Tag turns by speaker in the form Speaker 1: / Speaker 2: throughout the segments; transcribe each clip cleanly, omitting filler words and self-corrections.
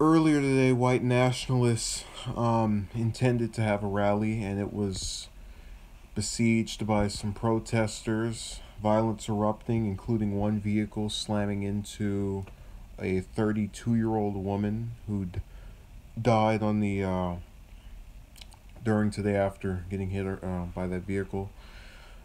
Speaker 1: Earlier today, white nationalists intended to have a rally, and it was besieged by some protesters, violence erupting, including one vehicle slamming into a 32-year-old woman who'd died on the during today after getting hit by that vehicle.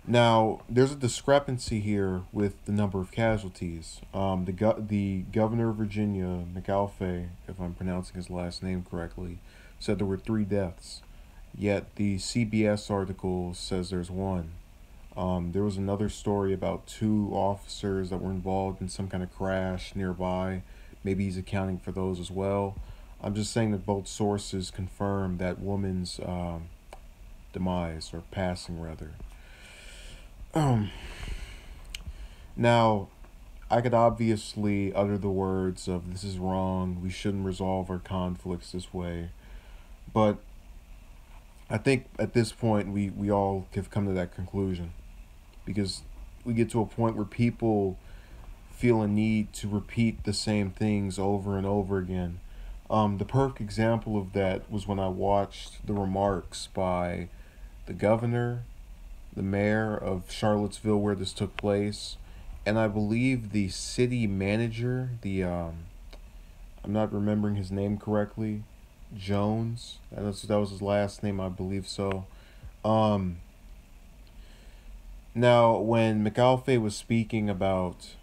Speaker 1: Now, there's a discrepancy here with the number of casualties. The governor of Virginia, McAlfay, if I'm pronouncing his last name correctly, said there were three deaths. Yet the CBS article says there's one. There was another story about two officers that were involved in some kind of crash nearby. Maybe he's accounting for those as well. I'm just saying that both sources confirm that woman's demise, or passing rather. Um, Now, I could obviously utter the words of this is wrong, we shouldn't resolve our conflicts this way, but I think at this point we all have come to that conclusion because we get to a point where people feel a need to repeat the same things over and over again. The perfect example of that was when I watched the remarks by the governor, the mayor of Charlottesville, where this took place, and I believe the city manager, I'm not remembering his name correctly, Jones. That was his last name, I believe so. Um, Now, when McAlfay was speaking about,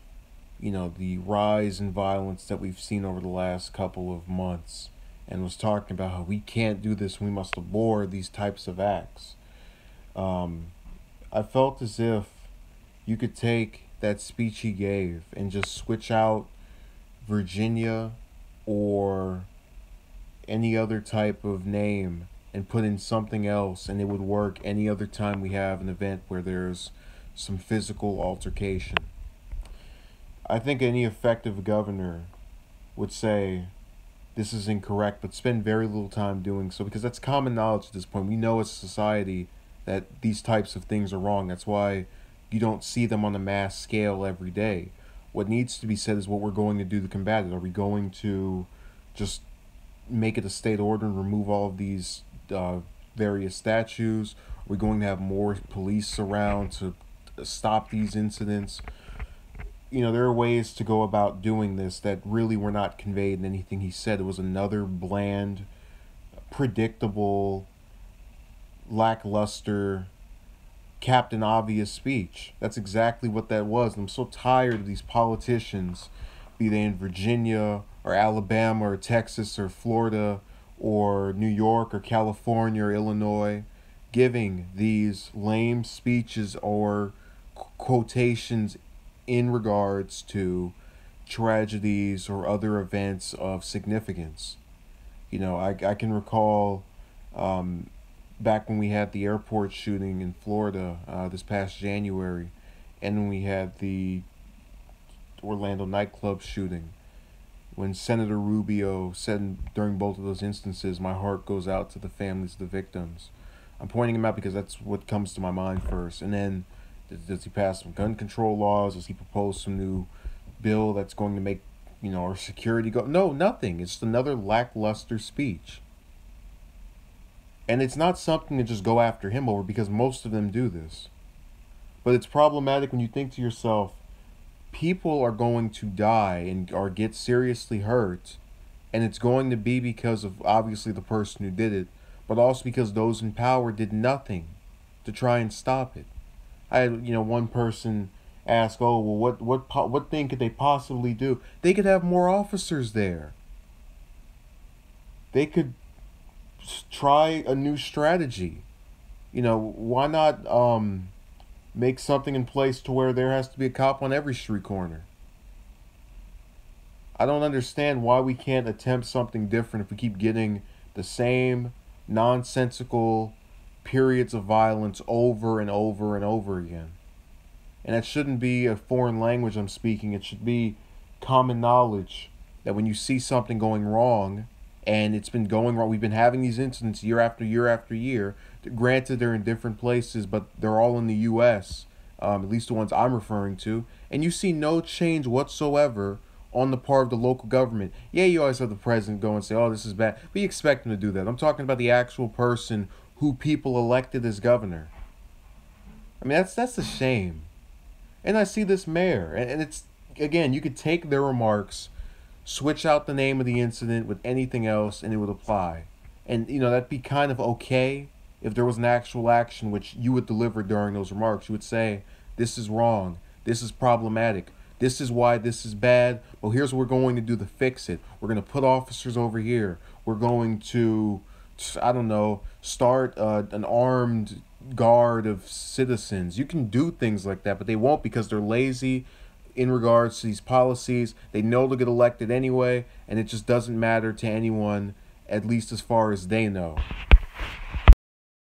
Speaker 1: the rise in violence that we've seen over the last couple of months, and was talking about how we can't do this, we must abhor these types of acts. Um, I felt as if you could take that speech he gave and just switch out Virginia or any other type of name and put in something else, and it would work any other time we have an event where there's some physical altercation. I think any effective governor would say this is incorrect, but spend very little time doing so because that's common knowledge at this point. We know as a society that these types of things are wrong. That's why you don't see them on a mass scale every day. What needs to be said is what we're going to do to combat it. Are we going to just make it a state order and remove all of these various statues? Are we going to have more police around to stop these incidents? There are ways to go about doing this that really were not conveyed in anything he said. It was another bland, predictable, lackluster, Captain Obvious speech. That's exactly what that was. I'm so tired of these politicians, be they in Virginia or Alabama or Texas or Florida or New York or California or Illinois, giving these lame speeches or quotations in regards to tragedies or other events of significance. I can recall back when we had the airport shooting in Florida this past January, and when we had the Orlando nightclub shooting. When Senator Rubio said during both of those instances, my heart goes out to the families of the victims. I'm pointing him out because that's what comes to my mind first. And then, does he pass some gun control laws? Does he propose some new bill that's going to make, our security go? No, nothing. It's just another lackluster speech. And it's not something to just go after him over because most of them do this. But it's problematic when you think to yourself, people are going to die and or get seriously hurt, and it's going to be because of obviously the person who did it, but also because those in power did nothing to try and stop it. I had one person ask, "Oh, well, what thing could they possibly do? They could have more officers there. They could try a new strategy. Why not make something in place to where there has to be a cop on every street corner? I don't understand why we can't attempt something different if we keep getting the same nonsensical periods of violence over and over and over again. And that shouldn't be a foreign language I'm speaking. It should be common knowledge that when you see something going wrong, and it's been going wrong, we've been having these incidents year after year after year. Granted, they're in different places, but they're all in the U.S., at least the ones I'm referring to. And you see no change whatsoever on the part of the local government. Yeah, you always have the president go and say, oh, this is bad. But you expect him to do that. I'm talking about the actual person who people elected as governor. I mean, that's a shame. And I see this mayor, and it's, again, you could take their remarks, switch out the name of the incident with anything else, and it would apply. And, that'd be kind of okay if there was an actual action which you would deliver during those remarks. You would say, this is wrong. This is problematic. This is why this is bad. Well, here's what we're going to do to fix it. We're going to put officers over here. We're going to, I don't know, start an armed guard of citizens. You can do things like that, but they won't because they're lazy in regards to these policies. They know they'll get elected anyway, and it just doesn't matter to anyone, at least as far as they know.